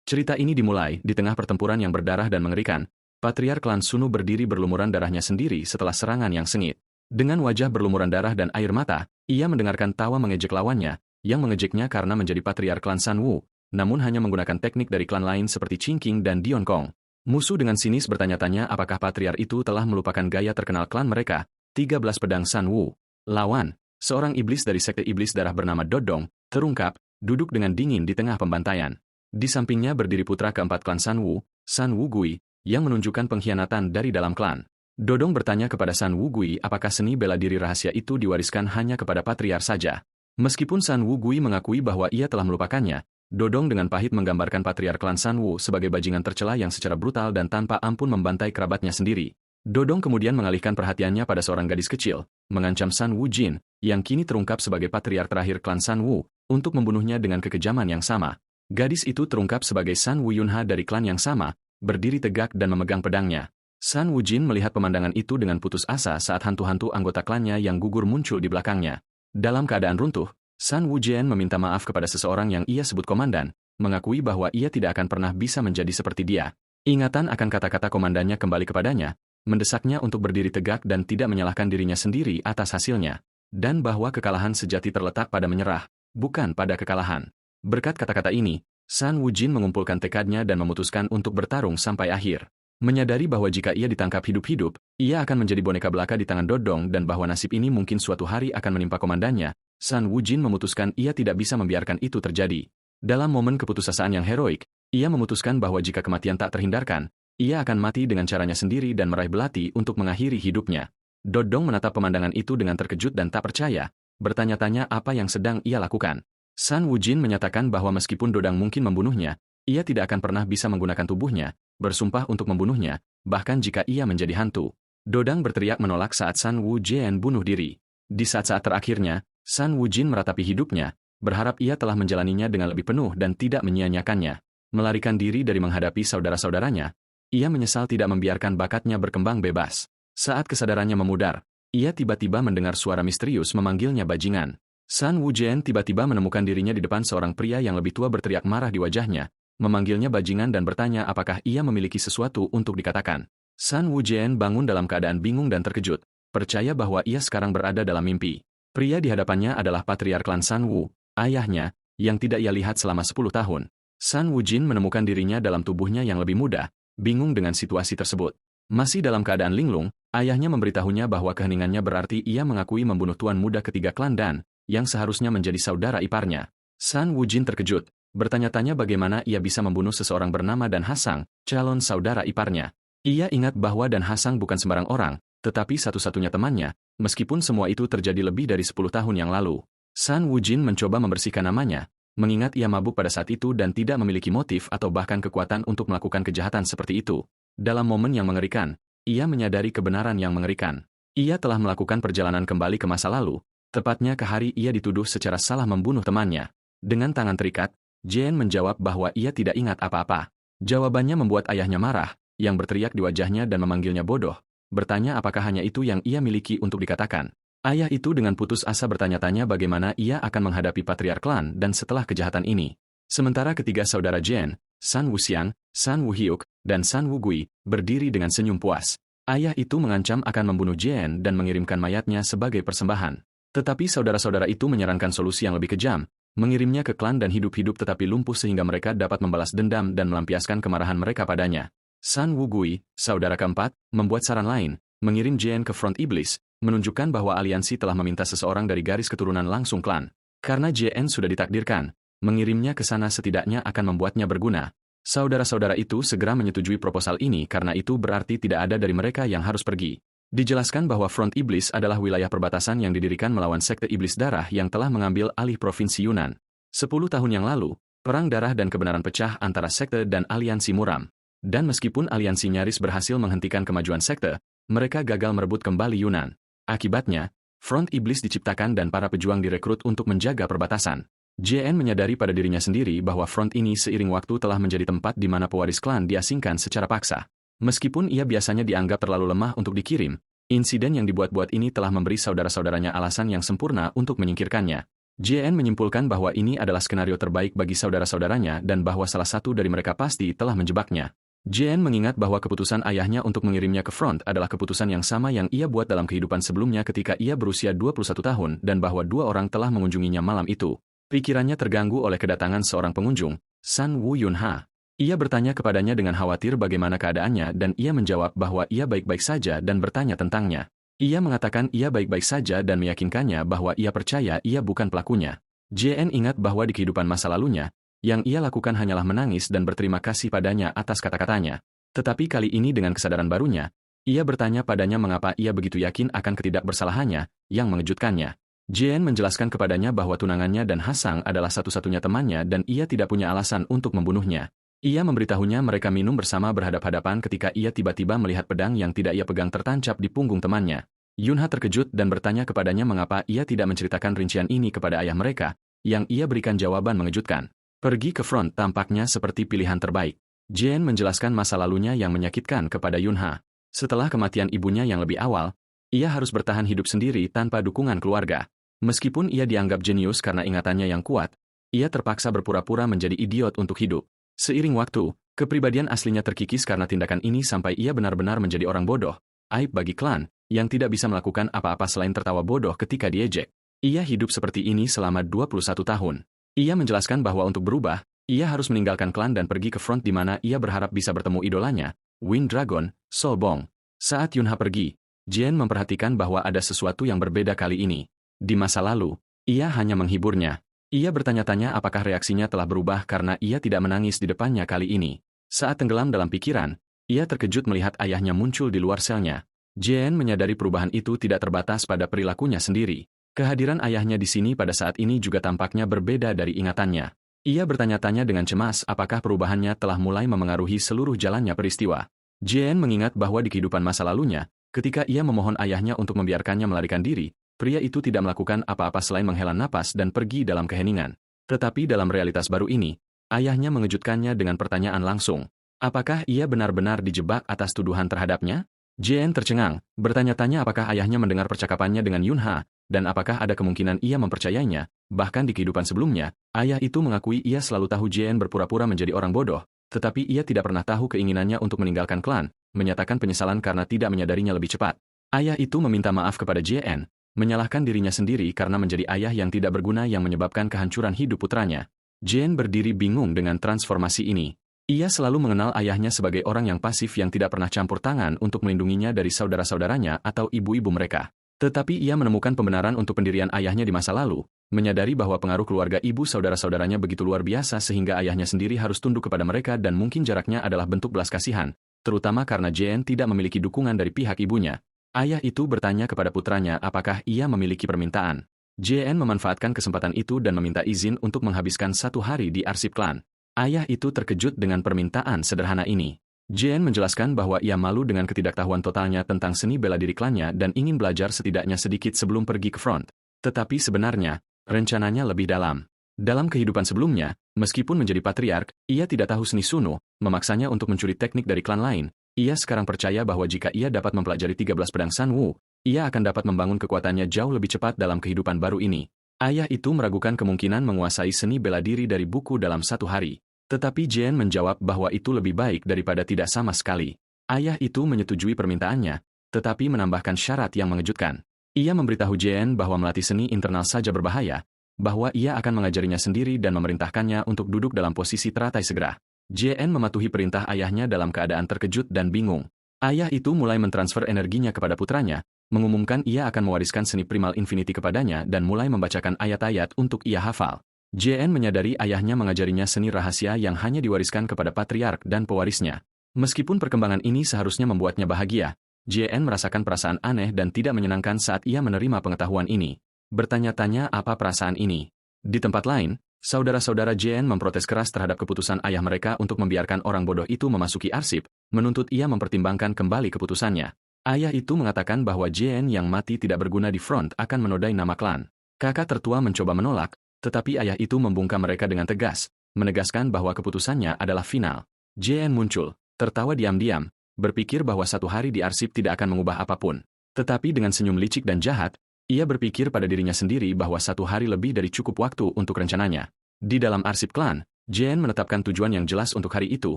Cerita ini dimulai di tengah pertempuran yang berdarah dan mengerikan. Patriark klan Sunu berdiri berlumuran darahnya sendiri setelah serangan yang sengit. Dengan wajah berlumuran darah dan air mata, ia mendengarkan tawa mengejek lawannya, yang mengejeknya karena menjadi patriark klan San Wu, namun hanya menggunakan teknik dari klan lain seperti Qingqing dan Dion Kong. Musuh dengan sinis bertanya-tanya apakah patriark itu telah melupakan gaya terkenal klan mereka, 13 pedang San Wu. Lawan, seorang iblis dari sekte iblis darah bernama Dodong, terungkap, duduk dengan dingin di tengah pembantaian. Di sampingnya berdiri putra keempat klan San Wu Gui, yang menunjukkan pengkhianatan dari dalam klan. Dodong bertanya kepada San Wu Gui apakah seni bela diri rahasia itu diwariskan hanya kepada patriark saja. Meskipun San Wu Gui mengakui bahwa ia telah melupakannya, Dodong dengan pahit menggambarkan patriark klan San Wu sebagai bajingan tercela yang secara brutal dan tanpa ampun membantai kerabatnya sendiri. Dodong kemudian mengalihkan perhatiannya pada seorang gadis kecil, mengancam San Wu Jin, yang kini terungkap sebagai patriark terakhir klan San Wu, untuk membunuhnya dengan kekejaman yang sama. Gadis itu terungkap sebagai San Wu Yunha dari klan yang sama, berdiri tegak dan memegang pedangnya. San Wu Jin melihat pemandangan itu dengan putus asa saat hantu-hantu anggota klannya yang gugur muncul di belakangnya. Dalam keadaan runtuh, San Wu Jian meminta maaf kepada seseorang yang ia sebut komandan, mengakui bahwa ia tidak akan pernah bisa menjadi seperti dia. Ingatan akan kata-kata komandannya kembali kepadanya, mendesaknya untuk berdiri tegak dan tidak menyalahkan dirinya sendiri atas hasilnya, dan bahwa kekalahan sejati terletak pada menyerah, bukan pada kekalahan. Berkat kata-kata ini, San Wu Jin mengumpulkan tekadnya dan memutuskan untuk bertarung sampai akhir. Menyadari bahwa jika ia ditangkap hidup-hidup, ia akan menjadi boneka belaka di tangan Dodong dan bahwa nasib ini mungkin suatu hari akan menimpa komandannya, San Wu Jin memutuskan ia tidak bisa membiarkan itu terjadi. Dalam momen keputusasaan yang heroik, ia memutuskan bahwa jika kematian tak terhindarkan, ia akan mati dengan caranya sendiri dan meraih belati untuk mengakhiri hidupnya. Dodong menatap pemandangan itu dengan terkejut dan tak percaya, bertanya-tanya apa yang sedang ia lakukan. San Wu Jin menyatakan bahwa meskipun Dodong mungkin membunuhnya, ia tidak akan pernah bisa menggunakan tubuhnya, bersumpah untuk membunuhnya, bahkan jika ia menjadi hantu. Dodong berteriak menolak saat San Wu Jin bunuh diri. Di saat-saat terakhirnya, San Wu Jin meratapi hidupnya, berharap ia telah menjalaninya dengan lebih penuh dan tidak menyia-nyiakannya. Melarikan diri dari menghadapi saudara-saudaranya, ia menyesal tidak membiarkan bakatnya berkembang bebas. Saat kesadarannya memudar, ia tiba-tiba mendengar suara misterius memanggilnya bajingan. San Wu Jin tiba-tiba menemukan dirinya di depan seorang pria yang lebih tua berteriak marah di wajahnya, memanggilnya bajingan dan bertanya apakah ia memiliki sesuatu untuk dikatakan. San Wu Jin bangun dalam keadaan bingung dan terkejut, percaya bahwa ia sekarang berada dalam mimpi. Pria di hadapannya adalah patriark klan San Wu, ayahnya, yang tidak ia lihat selama 10 tahun. San Wu Jin menemukan dirinya dalam tubuhnya yang lebih muda, bingung dengan situasi tersebut. Masih dalam keadaan linglung, ayahnya memberitahunya bahwa keheningannya berarti ia mengakui membunuh tuan muda ketiga klan Dan, yang seharusnya menjadi saudara iparnya. San Wu Jin terkejut, bertanya-tanya bagaimana ia bisa membunuh seseorang bernama Dan Hasang, calon saudara iparnya. Ia ingat bahwa Dan Hasang bukan sembarang orang, tetapi satu-satunya temannya, meskipun semua itu terjadi lebih dari 10 tahun yang lalu. San Wu Jin mencoba membersihkan namanya, mengingat ia mabuk pada saat itu dan tidak memiliki motif atau bahkan kekuatan untuk melakukan kejahatan seperti itu. Dalam momen yang mengerikan, ia menyadari kebenaran yang mengerikan. Ia telah melakukan perjalanan kembali ke masa lalu, tepatnya ke hari ia dituduh secara salah membunuh temannya. Dengan tangan terikat, Jian menjawab bahwa ia tidak ingat apa-apa. Jawabannya membuat ayahnya marah, yang berteriak di wajahnya dan memanggilnya bodoh, bertanya apakah hanya itu yang ia miliki untuk dikatakan. Ayah itu dengan putus asa bertanya-tanya bagaimana ia akan menghadapi patriark klan dan setelah kejahatan ini. Sementara ketiga saudara Jian, San Wu Xiang, San Wu Hyuk, dan San Wu Gui, berdiri dengan senyum puas. Ayah itu mengancam akan membunuh Jian dan mengirimkan mayatnya sebagai persembahan. Tetapi saudara-saudara itu menyarankan solusi yang lebih kejam, mengirimnya ke klan dan hidup-hidup tetapi lumpuh sehingga mereka dapat membalas dendam dan melampiaskan kemarahan mereka padanya. San Wu Gui, saudara keempat, membuat saran lain, mengirim Jian ke front iblis, menunjukkan bahwa aliansi telah meminta seseorang dari garis keturunan langsung klan. Karena Jian sudah ditakdirkan, mengirimnya ke sana setidaknya akan membuatnya berguna. Saudara-saudara itu segera menyetujui proposal ini karena itu berarti tidak ada dari mereka yang harus pergi. Dijelaskan bahwa front iblis adalah wilayah perbatasan yang didirikan melawan sekte iblis darah yang telah mengambil alih provinsi Yunnan. 10 tahun yang lalu, perang darah dan kebenaran pecah antara sekte dan aliansi muram. Dan meskipun aliansi nyaris berhasil menghentikan kemajuan sekte, mereka gagal merebut kembali Yunnan. Akibatnya, front iblis diciptakan dan para pejuang direkrut untuk menjaga perbatasan. JN menyadari pada dirinya sendiri bahwa front ini seiring waktu telah menjadi tempat di mana pewaris klan diasingkan secara paksa. Meskipun ia biasanya dianggap terlalu lemah untuk dikirim, insiden yang dibuat-buat ini telah memberi saudara-saudaranya alasan yang sempurna untuk menyingkirkannya. JN menyimpulkan bahwa ini adalah skenario terbaik bagi saudara-saudaranya dan bahwa salah satu dari mereka pasti telah menjebaknya. JN mengingat bahwa keputusan ayahnya untuk mengirimnya ke front adalah keputusan yang sama yang ia buat dalam kehidupan sebelumnya ketika ia berusia 21 tahun dan bahwa dua orang telah mengunjunginya malam itu. Pikirannya terganggu oleh kedatangan seorang pengunjung, Sun Woo Yun-ha. Ia bertanya kepadanya dengan khawatir bagaimana keadaannya dan ia menjawab bahwa ia baik-baik saja dan bertanya tentangnya. Ia mengatakan ia baik-baik saja dan meyakinkannya bahwa ia percaya ia bukan pelakunya. JN ingat bahwa di kehidupan masa lalunya, yang ia lakukan hanyalah menangis dan berterima kasih padanya atas kata-katanya. Tetapi kali ini dengan kesadaran barunya, ia bertanya padanya mengapa ia begitu yakin akan ketidakbersalahannya, yang mengejutkannya. JN menjelaskan kepadanya bahwa tunangannya dan Hasang adalah satu-satunya temannya dan ia tidak punya alasan untuk membunuhnya. Ia memberitahunya mereka minum bersama berhadap-hadapan ketika ia tiba-tiba melihat pedang yang tidak ia pegang tertancap di punggung temannya. Yunha terkejut dan bertanya kepadanya mengapa ia tidak menceritakan rincian ini kepada ayah mereka, yang ia berikan jawaban mengejutkan. Pergi ke front tampaknya seperti pilihan terbaik. Jen menjelaskan masa lalunya yang menyakitkan kepada Yunha. Setelah kematian ibunya yang lebih awal, ia harus bertahan hidup sendiri tanpa dukungan keluarga. Meskipun ia dianggap jenius karena ingatannya yang kuat, ia terpaksa berpura-pura menjadi idiot untuk hidup. Seiring waktu, kepribadian aslinya terkikis karena tindakan ini sampai ia benar-benar menjadi orang bodoh. Aib bagi klan, yang tidak bisa melakukan apa-apa selain tertawa bodoh ketika diejek. Ia hidup seperti ini selama 21 tahun. Ia menjelaskan bahwa untuk berubah, ia harus meninggalkan klan dan pergi ke front di mana ia berharap bisa bertemu idolanya, Wind Dragon, Solbong. Saat Yunha pergi, Jen memperhatikan bahwa ada sesuatu yang berbeda kali ini. Di masa lalu, ia hanya menghiburnya. Ia bertanya-tanya apakah reaksinya telah berubah karena ia tidak menangis di depannya kali ini. Saat tenggelam dalam pikiran, ia terkejut melihat ayahnya muncul di luar selnya. Jen menyadari perubahan itu tidak terbatas pada perilakunya sendiri. Kehadiran ayahnya di sini pada saat ini juga tampaknya berbeda dari ingatannya. Ia bertanya-tanya dengan cemas apakah perubahannya telah mulai memengaruhi seluruh jalannya peristiwa. Jen mengingat bahwa di kehidupan masa lalunya, ketika ia memohon ayahnya untuk membiarkannya melarikan diri, pria itu tidak melakukan apa-apa selain menghela napas dan pergi dalam keheningan. Tetapi dalam realitas baru ini, ayahnya mengejutkannya dengan pertanyaan langsung. Apakah ia benar-benar dijebak atas tuduhan terhadapnya? Jen tercengang, bertanya-tanya apakah ayahnya mendengar percakapannya dengan Yunha, dan apakah ada kemungkinan ia mempercayainya. Bahkan di kehidupan sebelumnya, ayah itu mengakui ia selalu tahu Jen berpura-pura menjadi orang bodoh, tetapi ia tidak pernah tahu keinginannya untuk meninggalkan klan, menyatakan penyesalan karena tidak menyadarinya lebih cepat. Ayah itu meminta maaf kepada Jen, menyalahkan dirinya sendiri karena menjadi ayah yang tidak berguna yang menyebabkan kehancuran hidup putranya. Jen berdiri bingung dengan transformasi ini. Ia selalu mengenal ayahnya sebagai orang yang pasif yang tidak pernah campur tangan untuk melindunginya dari saudara-saudaranya atau ibu-ibu mereka. Tetapi ia menemukan pembenaran untuk pendirian ayahnya di masa lalu, menyadari bahwa pengaruh keluarga ibu saudara-saudaranya begitu luar biasa sehingga ayahnya sendiri harus tunduk kepada mereka dan mungkin jaraknya adalah bentuk belas kasihan, terutama karena Jen tidak memiliki dukungan dari pihak ibunya. Ayah itu bertanya kepada putranya apakah ia memiliki permintaan. JN memanfaatkan kesempatan itu dan meminta izin untuk menghabiskan 1 hari di arsip klan. Ayah itu terkejut dengan permintaan sederhana ini. JN menjelaskan bahwa ia malu dengan ketidaktahuan totalnya tentang seni bela diri klannya dan ingin belajar setidaknya sedikit sebelum pergi ke front. Tetapi sebenarnya, rencananya lebih dalam. Dalam kehidupan sebelumnya, meskipun menjadi patriark, ia tidak tahu seni Suno, memaksanya untuk mencuri teknik dari klan lain. Ia sekarang percaya bahwa jika ia dapat mempelajari 13 pedang Sun Woo, ia akan dapat membangun kekuatannya jauh lebih cepat dalam kehidupan baru ini. Ayah itu meragukan kemungkinan menguasai seni bela diri dari buku dalam 1 hari. Tetapi Jen menjawab bahwa itu lebih baik daripada tidak sama sekali. Ayah itu menyetujui permintaannya, tetapi menambahkan syarat yang mengejutkan. Ia memberitahu Jen bahwa melatih seni internal saja berbahaya, bahwa ia akan mengajarinya sendiri dan memerintahkannya untuk duduk dalam posisi teratai segera. Jen mematuhi perintah ayahnya dalam keadaan terkejut dan bingung. Ayah itu mulai mentransfer energinya kepada putranya, mengumumkan ia akan mewariskan seni Primal Infinity kepadanya dan mulai membacakan ayat-ayat untuk ia hafal. JN menyadari ayahnya mengajarinya seni rahasia yang hanya diwariskan kepada patriark dan pewarisnya. Meskipun perkembangan ini seharusnya membuatnya bahagia, JN merasakan perasaan aneh dan tidak menyenangkan saat ia menerima pengetahuan ini. Bertanya-tanya apa perasaan ini. Di tempat lain, saudara-saudara JN memprotes keras terhadap keputusan ayah mereka untuk membiarkan orang bodoh itu memasuki arsip, menuntut ia mempertimbangkan kembali keputusannya. Ayah itu mengatakan bahwa JN yang mati tidak berguna di front akan menodai nama klan. Kakak tertua mencoba menolak, tetapi ayah itu membungkam mereka dengan tegas, menegaskan bahwa keputusannya adalah final. JN muncul, tertawa diam-diam, berpikir bahwa 1 hari di arsip tidak akan mengubah apapun. Tetapi dengan senyum licik dan jahat, Ia berpikir pada dirinya sendiri bahwa 1 hari lebih dari cukup waktu untuk rencananya. Di dalam arsip klan, Jean menetapkan tujuan yang jelas untuk hari itu,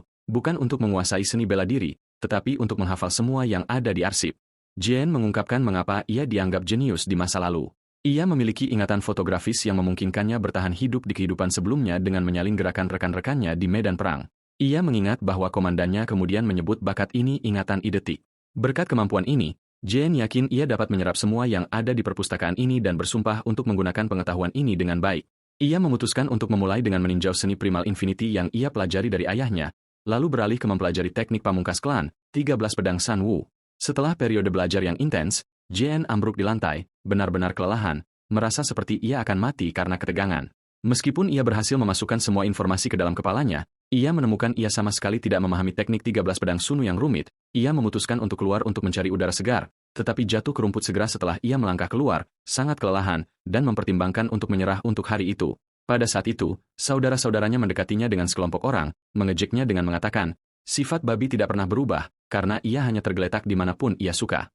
bukan untuk menguasai seni bela diri, tetapi untuk menghafal semua yang ada di arsip. Jean mengungkapkan mengapa ia dianggap jenius di masa lalu. Ia memiliki ingatan fotografis yang memungkinkannya bertahan hidup di kehidupan sebelumnya dengan menyalin gerakan rekan-rekannya di medan perang. Ia mengingat bahwa komandannya kemudian menyebut bakat ini ingatan idetik. Berkat kemampuan ini, Jean yakin ia dapat menyerap semua yang ada di perpustakaan ini dan bersumpah untuk menggunakan pengetahuan ini dengan baik. Ia memutuskan untuk memulai dengan meninjau seni Primal Infinity yang ia pelajari dari ayahnya, lalu beralih ke mempelajari teknik pamungkas klan, 13 pedang Sun Wu. Setelah periode belajar yang intens, Jean ambruk di lantai, benar-benar kelelahan, merasa seperti ia akan mati karena ketegangan. Meskipun ia berhasil memasukkan semua informasi ke dalam kepalanya, ia menemukan ia sama sekali tidak memahami teknik 13 pedang Sun Wu yang rumit. Ia memutuskan untuk keluar untuk mencari udara segar, tetapi jatuh ke rumput segera setelah ia melangkah keluar, sangat kelelahan, dan mempertimbangkan untuk menyerah untuk hari itu. Pada saat itu, saudara-saudaranya mendekatinya dengan sekelompok orang, mengejeknya dengan mengatakan, sifat babi tidak pernah berubah, karena ia hanya tergeletak dimanapun ia suka.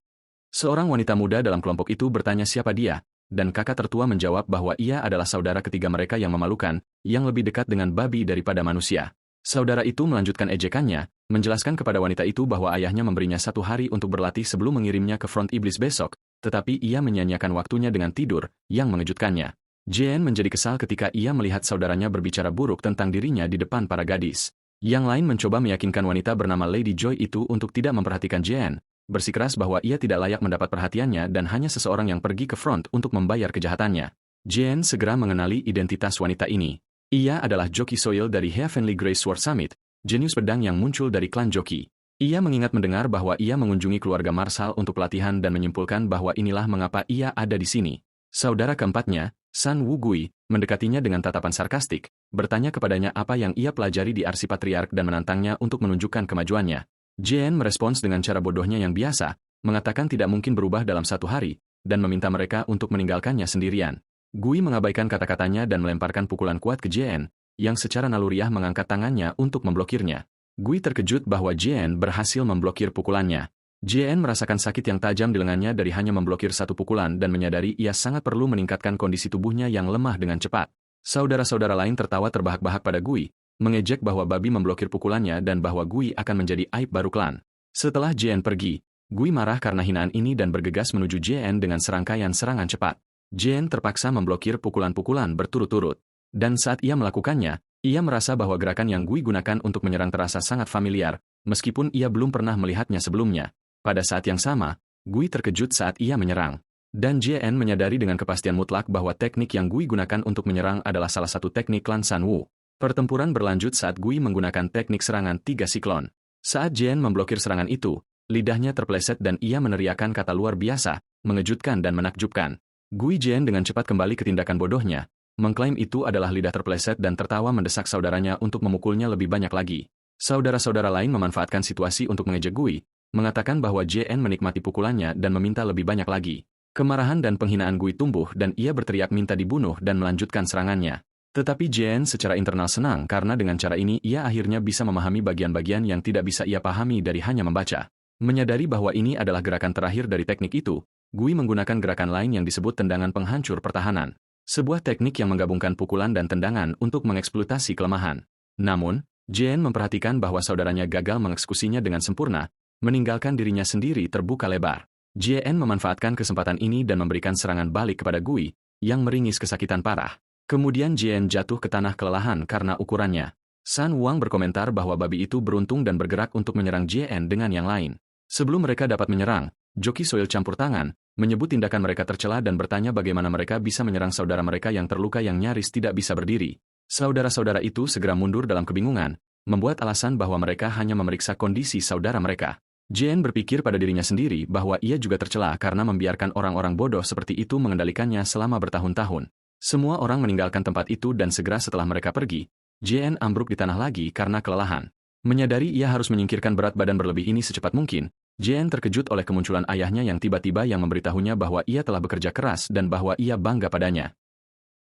Seorang wanita muda dalam kelompok itu bertanya siapa dia, dan kakak tertua menjawab bahwa ia adalah saudara ketiga mereka yang memalukan, yang lebih dekat dengan babi daripada manusia. Saudara itu melanjutkan ejekannya, menjelaskan kepada wanita itu bahwa ayahnya memberinya 1 hari untuk berlatih sebelum mengirimnya ke front iblis besok, tetapi ia menyia-nyiakan waktunya dengan tidur, yang mengejutkannya. Jean menjadi kesal ketika ia melihat saudaranya berbicara buruk tentang dirinya di depan para gadis. Yang lain mencoba meyakinkan wanita bernama Lady Joy itu untuk tidak memperhatikan Jean, bersikeras bahwa ia tidak layak mendapat perhatiannya dan hanya seseorang yang pergi ke front untuk membayar kejahatannya. Jean segera mengenali identitas wanita ini. Ia adalah Joki Soil dari Heavenly Grey Sword Summit, jenius pedang yang muncul dari klan Joki. Ia mengingat mendengar bahwa ia mengunjungi keluarga Marshall untuk pelatihan dan menyimpulkan bahwa inilah mengapa ia ada di sini. Saudara keempatnya, Sun Wu Gui, mendekatinya dengan tatapan sarkastik, bertanya kepadanya apa yang ia pelajari di arsip patriark dan menantangnya untuk menunjukkan kemajuannya. Jean merespons dengan cara bodohnya yang biasa, mengatakan tidak mungkin berubah dalam 1 hari, dan meminta mereka untuk meninggalkannya sendirian. Gui mengabaikan kata-katanya dan melemparkan pukulan kuat ke Jean, yang secara naluriah mengangkat tangannya untuk memblokirnya. Gui terkejut bahwa Jean berhasil memblokir pukulannya. Jean merasakan sakit yang tajam di lengannya dari hanya memblokir 1 pukulan dan menyadari ia sangat perlu meningkatkan kondisi tubuhnya yang lemah dengan cepat. Saudara-saudara lain tertawa terbahak-bahak pada Gui, mengejek bahwa babi memblokir pukulannya dan bahwa Gui akan menjadi aib baru klan. Setelah Jean pergi, Gui marah karena hinaan ini dan bergegas menuju Jean dengan serangkaian serangan cepat. Jean terpaksa memblokir pukulan-pukulan berturut-turut. Dan saat ia melakukannya, ia merasa bahwa gerakan yang Gui gunakan untuk menyerang terasa sangat familiar, meskipun ia belum pernah melihatnya sebelumnya. Pada saat yang sama, Gui terkejut saat ia menyerang. Dan Jean menyadari dengan kepastian mutlak bahwa teknik yang Gui gunakan untuk menyerang adalah salah satu teknik klan Sun Wu. Pertempuran berlanjut saat Gui menggunakan teknik serangan 3 siklon. Saat Jean memblokir serangan itu, lidahnya terpeleset dan ia meneriakkan kata luar biasa, mengejutkan dan menakjubkan. Gui Jean dengan cepat kembali ke tindakan bodohnya, mengklaim itu adalah lidah terpeleset dan tertawa mendesak saudaranya untuk memukulnya lebih banyak lagi. Saudara-saudara lain memanfaatkan situasi untuk mengejek Gui, mengatakan bahwa Jean menikmati pukulannya dan meminta lebih banyak lagi. Kemarahan dan penghinaan Gui tumbuh dan ia berteriak minta dibunuh dan melanjutkan serangannya. Tetapi Jean secara internal senang karena dengan cara ini ia akhirnya bisa memahami bagian-bagian yang tidak bisa ia pahami dari hanya membaca. Menyadari bahwa ini adalah gerakan terakhir dari teknik itu, Gui menggunakan gerakan lain yang disebut tendangan penghancur pertahanan. Sebuah teknik yang menggabungkan pukulan dan tendangan untuk mengeksploitasi kelemahan. Namun, Jean memperhatikan bahwa saudaranya gagal mengeksekusinya dengan sempurna, meninggalkan dirinya sendiri terbuka lebar. Jean memanfaatkan kesempatan ini dan memberikan serangan balik kepada Gui, yang meringis kesakitan parah. Kemudian Jean jatuh ke tanah kelelahan karena ukurannya. Sun Wang berkomentar bahwa babi itu beruntung dan bergerak untuk menyerang Jean dengan yang lain. Sebelum mereka dapat menyerang, Joki Soil campur tangan, menyebut tindakan mereka tercela dan bertanya bagaimana mereka bisa menyerang saudara mereka yang terluka yang nyaris tidak bisa berdiri. Saudara-saudara itu segera mundur dalam kebingungan, membuat alasan bahwa mereka hanya memeriksa kondisi saudara mereka. Jean berpikir pada dirinya sendiri bahwa ia juga tercela karena membiarkan orang-orang bodoh seperti itu mengendalikannya selama bertahun-tahun. Semua orang meninggalkan tempat itu dan segera setelah mereka pergi, Jean ambruk di tanah lagi karena kelelahan. Menyadari ia harus menyingkirkan berat badan berlebih ini secepat mungkin, Jean terkejut oleh kemunculan ayahnya yang tiba-tiba yang memberitahunya bahwa ia telah bekerja keras dan bahwa ia bangga padanya.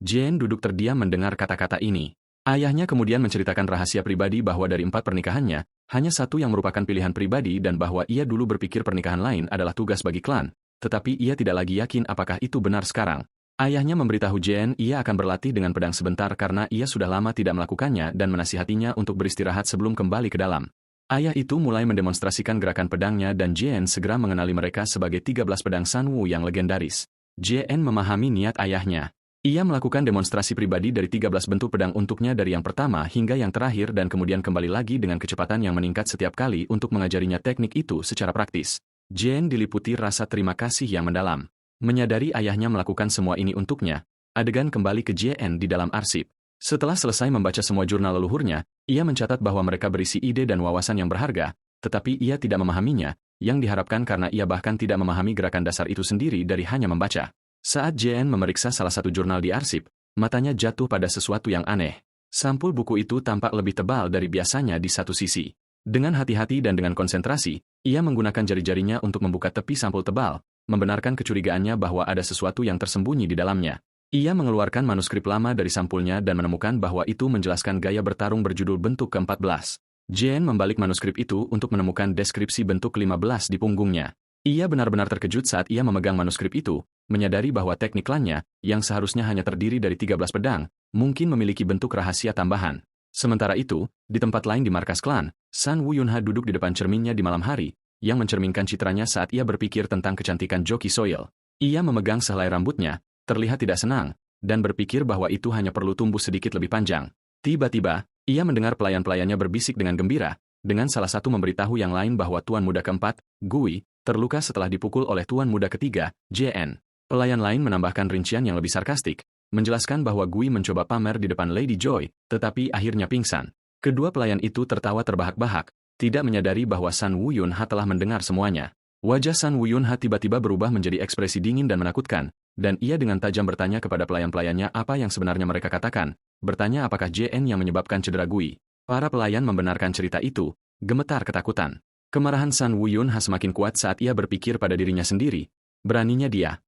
Jean duduk terdiam mendengar kata-kata ini. Ayahnya kemudian menceritakan rahasia pribadi bahwa dari 4 pernikahannya, hanya 1 yang merupakan pilihan pribadi dan bahwa ia dulu berpikir pernikahan lain adalah tugas bagi klan, tetapi ia tidak lagi yakin apakah itu benar sekarang. Ayahnya memberitahu Jane ia akan berlatih dengan pedang sebentar karena ia sudah lama tidak melakukannya dan menasihatinya untuk beristirahat sebelum kembali ke dalam. Ayah itu mulai mendemonstrasikan gerakan pedangnya dan Jane segera mengenali mereka sebagai 13 pedang Sanwu yang legendaris. Jane memahami niat ayahnya. Ia melakukan demonstrasi pribadi dari 13 bentuk pedang untuknya dari yang pertama hingga yang terakhir dan kemudian kembali lagi dengan kecepatan yang meningkat setiap kali untuk mengajarinya teknik itu secara praktis. Jane diliputi rasa terima kasih yang mendalam. Menyadari ayahnya melakukan semua ini untuknya, adegan kembali ke Jane di dalam arsip. Setelah selesai membaca semua jurnal leluhurnya, ia mencatat bahwa mereka berisi ide dan wawasan yang berharga, tetapi ia tidak memahaminya, yang diharapkan karena ia bahkan tidak memahami gerakan dasar itu sendiri dari hanya membaca. Saat Jane memeriksa salah satu jurnal di arsip, matanya jatuh pada sesuatu yang aneh. Sampul buku itu tampak lebih tebal dari biasanya di satu sisi. Dengan hati-hati dan dengan konsentrasi, ia menggunakan jari-jarinya untuk membuka tepi sampul tebal, membenarkan kecurigaannya bahwa ada sesuatu yang tersembunyi di dalamnya. Ia mengeluarkan manuskrip lama dari sampulnya dan menemukan bahwa itu menjelaskan gaya bertarung berjudul bentuk ke-14. Jane membalik manuskrip itu untuk menemukan deskripsi bentuk 15 di punggungnya. Ia benar-benar terkejut saat ia memegang manuskrip itu, menyadari bahwa teknik klannya, yang seharusnya hanya terdiri dari 13 pedang, mungkin memiliki bentuk rahasia tambahan. Sementara itu, di tempat lain di markas klan, Sun Wuyunha duduk di depan cerminnya di malam hari, yang mencerminkan citranya saat ia berpikir tentang kecantikan Joki Soil. Ia memegang sehelai rambutnya, terlihat tidak senang, dan berpikir bahwa itu hanya perlu tumbuh sedikit lebih panjang. Tiba-tiba, ia mendengar pelayan-pelayannya berbisik dengan gembira, dengan salah satu memberitahu yang lain bahwa Tuan Muda keempat, Gui, terluka setelah dipukul oleh Tuan Muda ketiga, JN. Pelayan lain menambahkan rincian yang lebih sarkastik, menjelaskan bahwa Gui mencoba pamer di depan Lady Joy, tetapi akhirnya pingsan. Kedua pelayan itu tertawa terbahak-bahak, tidak menyadari bahwa Sun Wuyunha telah mendengar semuanya. Wajah Sun Wuyunha tiba-tiba berubah menjadi ekspresi dingin dan menakutkan, dan ia dengan tajam bertanya kepada pelayan-pelayannya apa yang sebenarnya mereka katakan, bertanya apakah JN yang menyebabkan cedera Gui. Para pelayan membenarkan cerita itu, gemetar ketakutan. Kemarahan Sun Wuyunha semakin kuat saat ia berpikir pada dirinya sendiri, beraninya dia.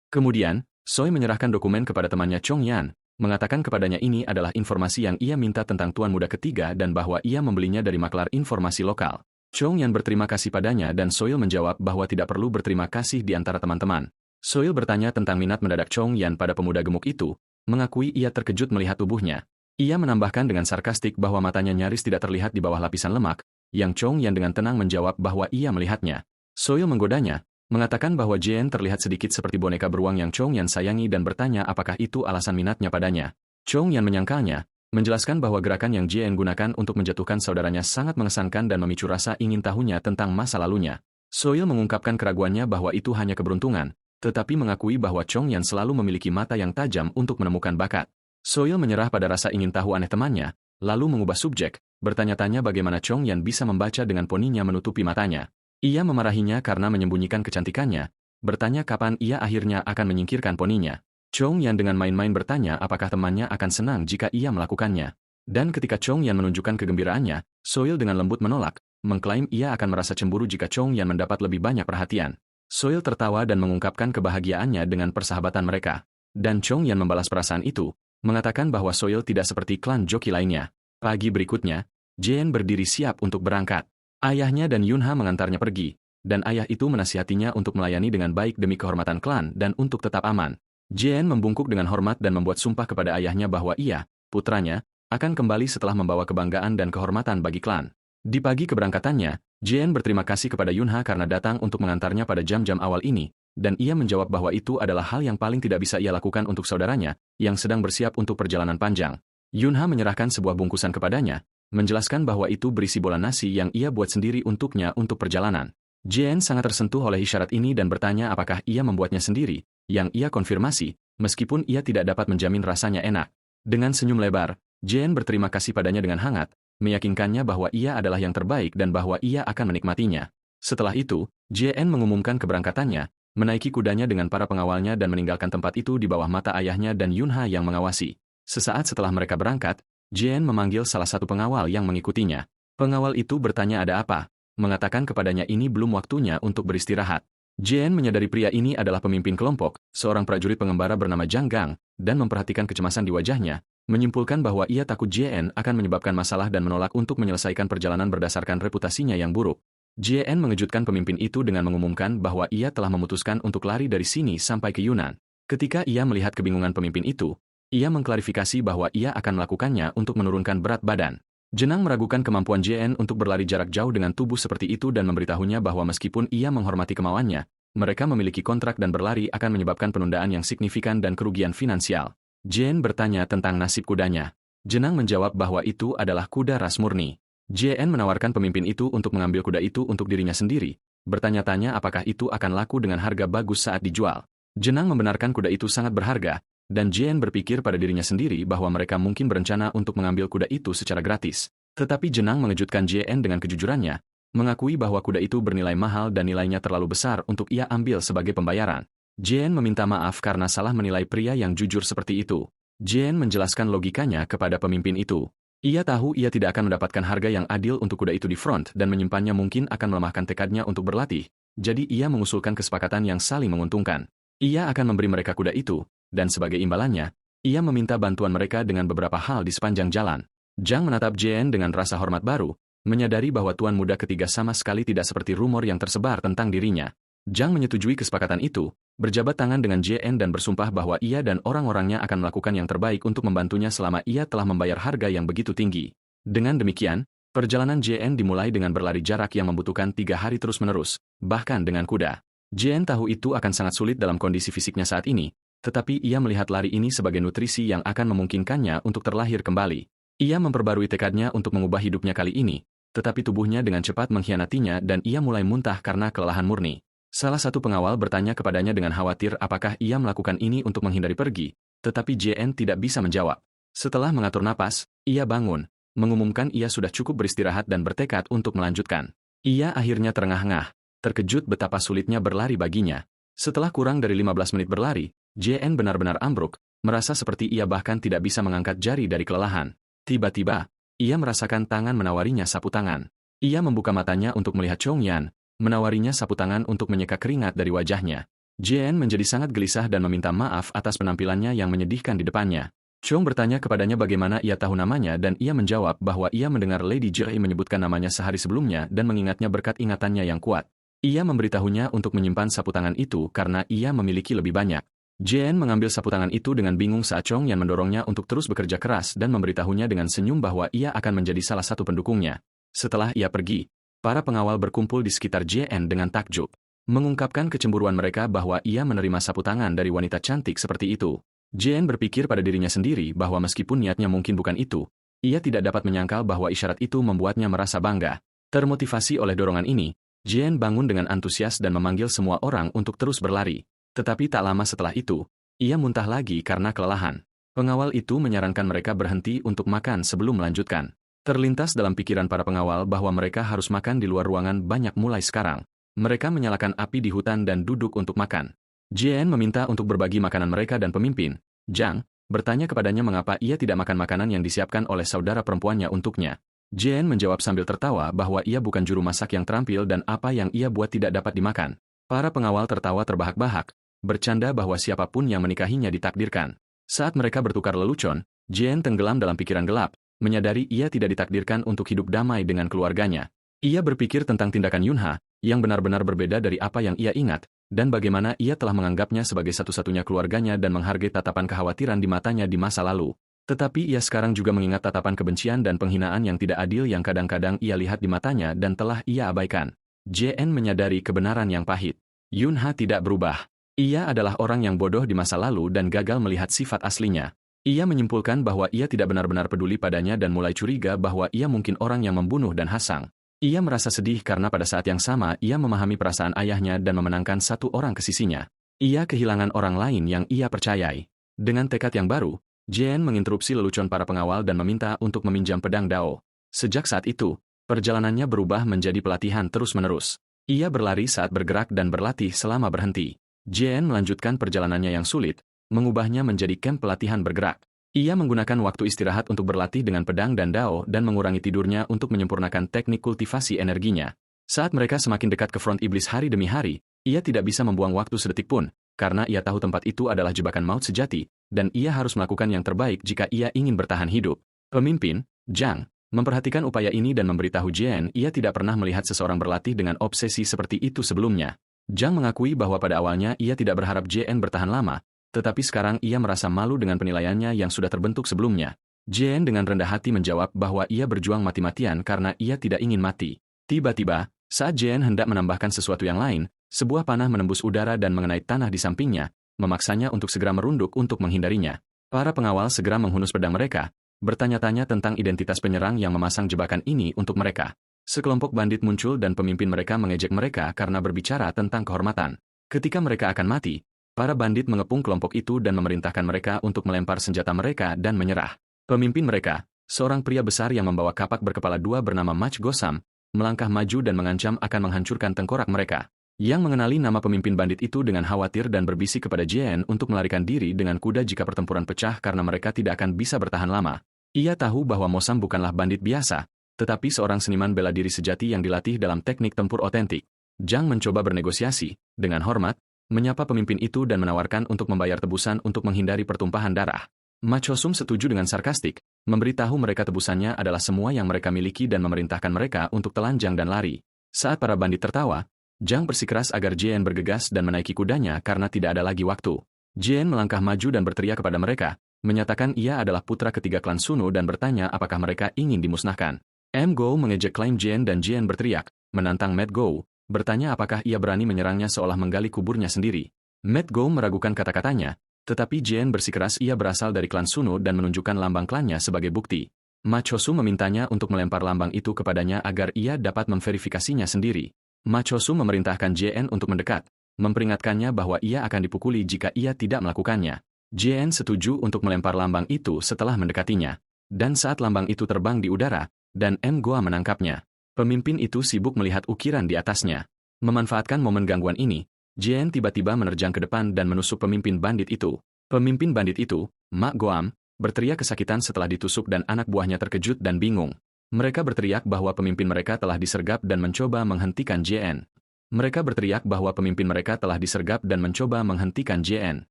Kemudian, Soy menyerahkan dokumen kepada temannya Chong Yan, mengatakan kepadanya ini adalah informasi yang ia minta tentang Tuan Muda ketiga dan bahwa ia membelinya dari maklar informasi lokal. Chong Yan berterima kasih padanya dan Soil menjawab bahwa tidak perlu berterima kasih di antara teman-teman. Soil bertanya tentang minat mendadak Chong Yan pada pemuda gemuk itu, mengakui ia terkejut melihat tubuhnya. Ia menambahkan dengan sarkastik bahwa matanya nyaris tidak terlihat di bawah lapisan lemak, yang Chong Yan dengan tenang menjawab bahwa ia melihatnya. Soil menggodanya, mengatakan bahwa Jane terlihat sedikit seperti boneka beruang yang Chong Yan sayangi dan bertanya apakah itu alasan minatnya padanya. Chong Yan menyangkalnya, menjelaskan bahwa gerakan yang Jane gunakan untuk menjatuhkan saudaranya sangat mengesankan dan memicu rasa ingin tahunya tentang masa lalunya. Soil mengungkapkan keraguannya bahwa itu hanya keberuntungan, tetapi mengakui bahwa Chong Yan selalu memiliki mata yang tajam untuk menemukan bakat. Soil menyerah pada rasa ingin tahu aneh temannya, lalu mengubah subjek, bertanya-tanya bagaimana Chong Yan bisa membaca dengan poninya menutupi matanya. Ia memarahinya karena menyembunyikan kecantikannya, bertanya kapan ia akhirnya akan menyingkirkan poninya. Chong Yan dengan main-main bertanya apakah temannya akan senang jika ia melakukannya. Dan ketika Chong Yan menunjukkan kegembiraannya, Soil dengan lembut menolak, mengklaim ia akan merasa cemburu jika Chong Yan mendapat lebih banyak perhatian. Soil tertawa dan mengungkapkan kebahagiaannya dengan persahabatan mereka. Dan Chong Yan membalas perasaan itu, mengatakan bahwa Soil tidak seperti klan joki lainnya. Pagi berikutnya, Jane berdiri siap untuk berangkat. Ayahnya dan Yunha mengantarnya pergi, dan ayah itu menasihatinya untuk melayani dengan baik demi kehormatan klan dan untuk tetap aman. Jane membungkuk dengan hormat dan membuat sumpah kepada ayahnya bahwa ia, putranya, akan kembali setelah membawa kebanggaan dan kehormatan bagi klan. Di pagi keberangkatannya, Jane berterima kasih kepada Yunha karena datang untuk mengantarnya pada jam-jam awal ini, dan ia menjawab bahwa itu adalah hal yang paling tidak bisa ia lakukan untuk saudaranya, yang sedang bersiap untuk perjalanan panjang. Yunha menyerahkan sebuah bungkusan kepadanya, menjelaskan bahwa itu berisi bola nasi yang ia buat sendiri untuknya untuk perjalanan. Jane sangat tersentuh oleh isyarat ini dan bertanya apakah ia membuatnya sendiri, yang ia konfirmasi, meskipun ia tidak dapat menjamin rasanya enak. Dengan senyum lebar, Jane berterima kasih padanya dengan hangat, meyakinkannya bahwa ia adalah yang terbaik dan bahwa ia akan menikmatinya. Setelah itu, Jane mengumumkan keberangkatannya, menaiki kudanya dengan para pengawalnya dan meninggalkan tempat itu di bawah mata ayahnya dan Yunha yang mengawasi. Sesaat setelah mereka berangkat, Jane memanggil salah satu pengawal yang mengikutinya. Pengawal itu bertanya ada apa, mengatakan kepadanya ini belum waktunya untuk beristirahat. Jane menyadari pria ini adalah pemimpin kelompok, seorang prajurit pengembara bernama Zhang Gang, dan memperhatikan kecemasan di wajahnya, menyimpulkan bahwa ia takut Jane akan menyebabkan masalah dan menolak untuk menyelesaikan perjalanan berdasarkan reputasinya yang buruk. JN mengejutkan pemimpin itu dengan mengumumkan bahwa ia telah memutuskan untuk lari dari sini sampai ke Yunan. Ketika ia melihat kebingungan pemimpin itu, ia mengklarifikasi bahwa ia akan melakukannya untuk menurunkan berat badan. Jenang meragukan kemampuan JN untuk berlari jarak jauh dengan tubuh seperti itu dan memberitahunya bahwa meskipun ia menghormati kemauannya, mereka memiliki kontrak dan berlari akan menyebabkan penundaan yang signifikan dan kerugian finansial. JN bertanya tentang nasib kudanya. Jenang menjawab bahwa itu adalah kuda ras murni. JN menawarkan pemimpin itu untuk mengambil kuda itu untuk dirinya sendiri, bertanya-tanya apakah itu akan laku dengan harga bagus saat dijual. Jenang membenarkan kuda itu sangat berharga, dan JN berpikir pada dirinya sendiri bahwa mereka mungkin berencana untuk mengambil kuda itu secara gratis. Tetapi Jenang mengejutkan JN dengan kejujurannya, mengakui bahwa kuda itu bernilai mahal dan nilainya terlalu besar untuk ia ambil sebagai pembayaran. JN meminta maaf karena salah menilai pria yang jujur seperti itu. JN menjelaskan logikanya kepada pemimpin itu. Ia tahu ia tidak akan mendapatkan harga yang adil untuk kuda itu di front dan menyimpannya mungkin akan melemahkan tekadnya untuk berlatih, jadi ia mengusulkan kesepakatan yang saling menguntungkan. Ia akan memberi mereka kuda itu, dan sebagai imbalannya, ia meminta bantuan mereka dengan beberapa hal di sepanjang jalan. Zhang menatap JN dengan rasa hormat baru, menyadari bahwa tuan muda ketiga sama sekali tidak seperti rumor yang tersebar tentang dirinya. Zhang menyetujui kesepakatan itu, berjabat tangan dengan JN dan bersumpah bahwa ia dan orang-orangnya akan melakukan yang terbaik untuk membantunya selama ia telah membayar harga yang begitu tinggi. Dengan demikian, perjalanan JN dimulai dengan berlari jarak yang membutuhkan 3 hari terus-menerus, bahkan dengan kuda. JN tahu itu akan sangat sulit dalam kondisi fisiknya saat ini, tetapi ia melihat lari ini sebagai nutrisi yang akan memungkinkannya untuk terlahir kembali. Ia memperbarui tekadnya untuk mengubah hidupnya kali ini, tetapi tubuhnya dengan cepat mengkhianatinya dan ia mulai muntah karena kelelahan murni. Salah satu pengawal bertanya kepadanya dengan khawatir apakah ia melakukan ini untuk menghindari pergi, tetapi JN tidak bisa menjawab. Setelah mengatur napas, ia bangun, mengumumkan ia sudah cukup beristirahat dan bertekad untuk melanjutkan. Ia akhirnya terengah-engah, terkejut betapa sulitnya berlari baginya. Setelah kurang dari 15 menit berlari, JN benar-benar ambruk, merasa seperti ia bahkan tidak bisa mengangkat jari dari kelelahan. Tiba-tiba, ia merasakan tangan menawarinya sapu tangan. Ia membuka matanya untuk melihat Chong Yan, menawarinya sapu tangan untuk menyeka keringat dari wajahnya. JN menjadi sangat gelisah dan meminta maaf atas penampilannya yang menyedihkan di depannya. Chong bertanya kepadanya bagaimana ia tahu namanya dan ia menjawab bahwa ia mendengar Lady Jai menyebutkan namanya sehari sebelumnya dan mengingatnya berkat ingatannya yang kuat. Ia memberitahunya untuk menyimpan sapu tangan itu karena ia memiliki lebih banyak. JN mengambil sapu tangan itu dengan bingung saat Chong Yan mendorongnya untuk terus bekerja keras dan memberitahunya dengan senyum bahwa ia akan menjadi salah satu pendukungnya. Setelah ia pergi, para pengawal berkumpul di sekitar JN dengan takjub, mengungkapkan kecemburuan mereka bahwa ia menerima sapu tangan dari wanita cantik seperti itu. JN berpikir pada dirinya sendiri bahwa meskipun niatnya mungkin bukan itu, ia tidak dapat menyangkal bahwa isyarat itu membuatnya merasa bangga. Termotivasi oleh dorongan ini, JN bangun dengan antusias dan memanggil semua orang untuk terus berlari. Tetapi tak lama setelah itu, ia muntah lagi karena kelelahan. Pengawal itu menyarankan mereka berhenti untuk makan sebelum melanjutkan. Terlintas dalam pikiran para pengawal bahwa mereka harus makan di luar ruangan banyak mulai sekarang. Mereka menyalakan api di hutan dan duduk untuk makan. JN meminta untuk berbagi makanan mereka dan pemimpin, Zhang, bertanya kepadanya mengapa ia tidak makan makanan yang disiapkan oleh saudara perempuannya untuknya. JN menjawab sambil tertawa bahwa ia bukan juru masak yang terampil dan apa yang ia buat tidak dapat dimakan. Para pengawal tertawa terbahak-bahak, bercanda bahwa siapapun yang menikahinya ditakdirkan. Saat mereka bertukar lelucon, JN tenggelam dalam pikiran gelap, menyadari ia tidak ditakdirkan untuk hidup damai dengan keluarganya. Ia berpikir tentang tindakan Yunha, yang benar-benar berbeda dari apa yang ia ingat, dan bagaimana ia telah menganggapnya sebagai satu-satunya keluarganya dan menghargai tatapan kekhawatiran di matanya di masa lalu. Tetapi ia sekarang juga mengingat tatapan kebencian dan penghinaan yang tidak adil yang kadang-kadang ia lihat di matanya dan telah ia abaikan. JN menyadari kebenaran yang pahit. Yunha tidak berubah. Ia adalah orang yang bodoh di masa lalu dan gagal melihat sifat aslinya. Ia menyimpulkan bahwa ia tidak benar-benar peduli padanya dan mulai curiga bahwa ia mungkin orang yang membunuh dan hasang. Ia merasa sedih karena pada saat yang sama ia memahami perasaan ayahnya dan memenangkan satu orang ke sisinya. Ia kehilangan orang lain yang ia percayai. Dengan tekad yang baru, JN menginterupsi lelucon para pengawal dan meminta untuk meminjam pedang Dao. Sejak saat itu, perjalanannya berubah menjadi pelatihan terus-menerus. Ia berlari saat bergerak dan berlatih selama berhenti. JN melanjutkan perjalanannya yang sulit, mengubahnya menjadi kamp pelatihan bergerak. Ia menggunakan waktu istirahat untuk berlatih dengan pedang dan Dao dan mengurangi tidurnya untuk menyempurnakan teknik kultivasi energinya. Saat mereka semakin dekat ke front iblis hari demi hari, ia tidak bisa membuang waktu sedetik pun, karena ia tahu tempat itu adalah jebakan maut sejati, dan ia harus melakukan yang terbaik jika ia ingin bertahan hidup. Pemimpin, Zhang, Memperhatikan upaya ini dan memberitahu Jian, ia tidak pernah melihat seseorang berlatih dengan obsesi seperti itu sebelumnya. Zhang mengakui bahwa pada awalnya ia tidak berharap Jian bertahan lama, tetapi sekarang ia merasa malu dengan penilaiannya yang sudah terbentuk sebelumnya. Jian dengan rendah hati menjawab bahwa ia berjuang mati-matian karena ia tidak ingin mati. Tiba-tiba, saat Jian hendak menambahkan sesuatu yang lain, sebuah panah menembus udara dan mengenai tanah di sampingnya, memaksanya untuk segera merunduk untuk menghindarinya. Para pengawal segera menghunus pedang mereka, bertanya-tanya tentang identitas penyerang yang memasang jebakan ini untuk mereka. Sekelompok bandit muncul dan pemimpin mereka mengejek mereka karena berbicara tentang kehormatan. Ketika mereka akan mati, para bandit mengepung kelompok itu dan memerintahkan mereka untuk melempar senjata mereka dan menyerah. Pemimpin mereka, seorang pria besar yang membawa kapak berkepala dua bernama Mach Gosam, melangkah maju dan mengancam akan menghancurkan tengkorak mereka. Yang mengenali nama pemimpin bandit itu dengan khawatir dan berbisik kepada Jian untuk melarikan diri dengan kuda jika pertempuran pecah karena mereka tidak akan bisa bertahan lama. Ia tahu bahwa Mosam bukanlah bandit biasa, tetapi seorang seniman bela diri sejati yang dilatih dalam teknik tempur otentik. Zhang mencoba bernegosiasi, dengan hormat, menyapa pemimpin itu dan menawarkan untuk membayar tebusan untuk menghindari pertumpahan darah. Machosum setuju dengan sarkastik, memberitahu mereka tebusannya adalah semua yang mereka miliki dan memerintahkan mereka untuk telanjang dan lari. Saat para bandit tertawa, Zhang bersikeras agar Jian bergegas dan menaiki kudanya karena tidak ada lagi waktu. Jian melangkah maju dan berteriak kepada mereka, menyatakan ia adalah putra ketiga klan Sunu dan bertanya apakah mereka ingin dimusnahkan. Go mengejek klaim Jian dan Jian berteriak, menantang Matt Go, bertanya apakah ia berani menyerangnya seolah menggali kuburnya sendiri. Matt Go meragukan kata-katanya, tetapi Jian bersikeras ia berasal dari klan Sunu dan menunjukkan lambang klannya sebagai bukti. Machosu memintanya untuk melempar lambang itu kepadanya agar ia dapat memverifikasinya sendiri. Machosu memerintahkan Jian untuk mendekat, memperingatkannya bahwa ia akan dipukuli jika ia tidak melakukannya. Jian setuju untuk melempar lambang itu setelah mendekatinya. Dan saat lambang itu terbang di udara, dan Goa menangkapnya. Pemimpin itu sibuk melihat ukiran di atasnya. Memanfaatkan momen gangguan ini, Jian tiba-tiba menerjang ke depan dan menusuk pemimpin bandit itu. Pemimpin bandit itu, Mak Goam, berteriak kesakitan setelah ditusuk dan anak buahnya terkejut dan bingung. Mereka berteriak bahwa pemimpin mereka telah disergap dan mencoba menghentikan Jian. Mereka berteriak bahwa pemimpin mereka telah disergap dan mencoba menghentikan Jian.